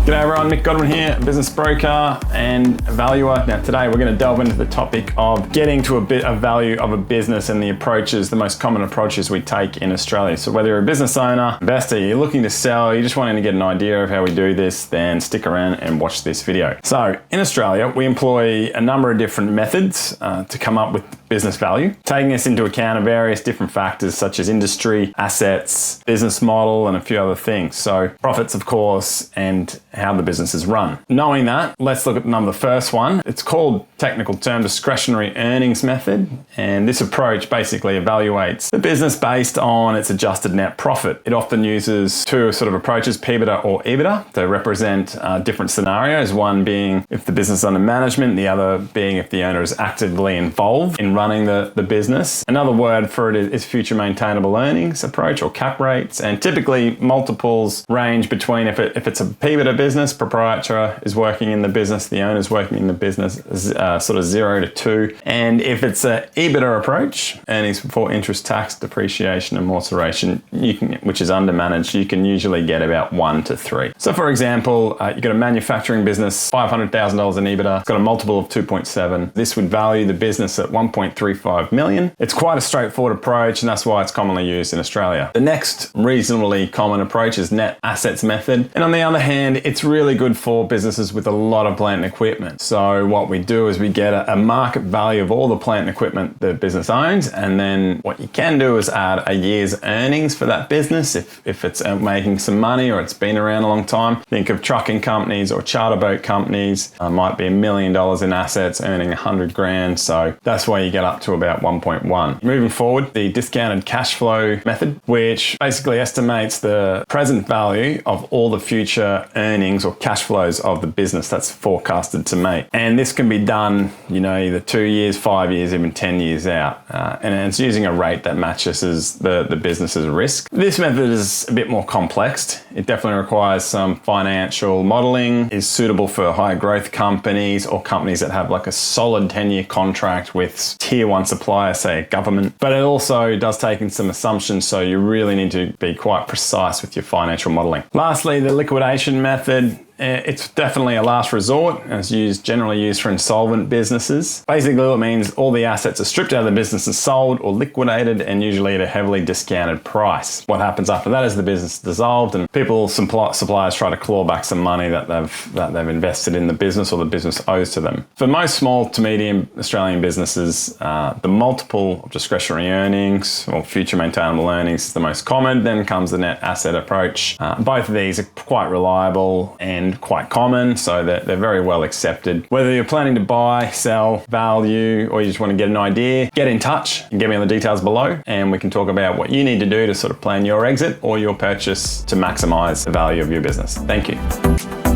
G'day everyone, Mick Godwin here, business broker and valuer. Now today we're going to delve into the topic of getting to a bit of value of a business and the approaches, the most common approaches we take in Australia. So whether you're a business owner, investor, you're looking to sell, you're just wanting to get an idea of how we do this, then stick around and watch this video. So in Australia, we employ a number of different methods to come up with business value, taking this into account of various different factors such as industry, assets, business model, and a few other things. So profits, of course, and how the business is run. Knowing that, let's look at the first one. It's called, technical term, discretionary earnings method. And this approach basically evaluates the business based on its adjusted net profit. It often uses two sort of approaches, PBITA or EBITDA, to represent different scenarios. One being if the business is under management, the other being if the owner is actively involved in running the business. Another word for it is future maintainable earnings approach, or cap rates. And typically multiples range between, if it's a PBITA business, proprietor is working in the business, the owner is working in the business, sort of 0 to 2. And if it's an EBITDA approach, earnings before interest, tax, depreciation, and amortization, which is undermanaged, you can usually get about 1 to 3. So for example, you've got a manufacturing business, $500,000 in EBITDA, it's got a multiple of 2.7. This would value the business at 1.35 million. It's quite a straightforward approach, and that's why it's commonly used in Australia. The next reasonably common approach is net assets method. And on the other hand, it's really good for businesses with a lot of plant and equipment. So what we do is we get a market value of all the plant and equipment the business owns, and then what you can do is add a year's earnings for that business if it's making some money or it's been around a long time. Think of trucking companies or charter boat companies, might be $1 million in assets earning 100 grand. So that's why you get up to about 1.1. Moving forward, the discounted cash flow method, which basically estimates the present value of all the future earnings or cash flows of the business that's forecasted to make. And this can be done, either 2 years, 5 years, even 10 years out. And it's using a rate that matches the business's risk. This method is a bit more complex. It definitely requires some financial modeling, is suitable for high growth companies or companies that have like a solid 10-year contract with tier 1 suppliers, say a government. But it also does take in some assumptions, so you really need to be quite precise with your financial modeling. Lastly, the liquidation method. It's definitely a last resort, and it's generally used for insolvent businesses. Basically, it means all the assets are stripped out of the business and sold or liquidated, and usually at a heavily discounted price. What happens after that is the business is dissolved, and suppliers try to claw back some money that they've invested in the business or the business owes to them. For most small to medium Australian businesses, the multiple of discretionary earnings or future maintainable earnings is the most common. Then comes the net asset approach. Both of these are quite reliable and quite common, so they're very well accepted. Whether you're planning to buy, sell, value, or you just want to get an idea, get in touch and get me on the details below, and we can talk about what you need to do to sort of plan your exit or your purchase to maximize the value of your business. Thank you.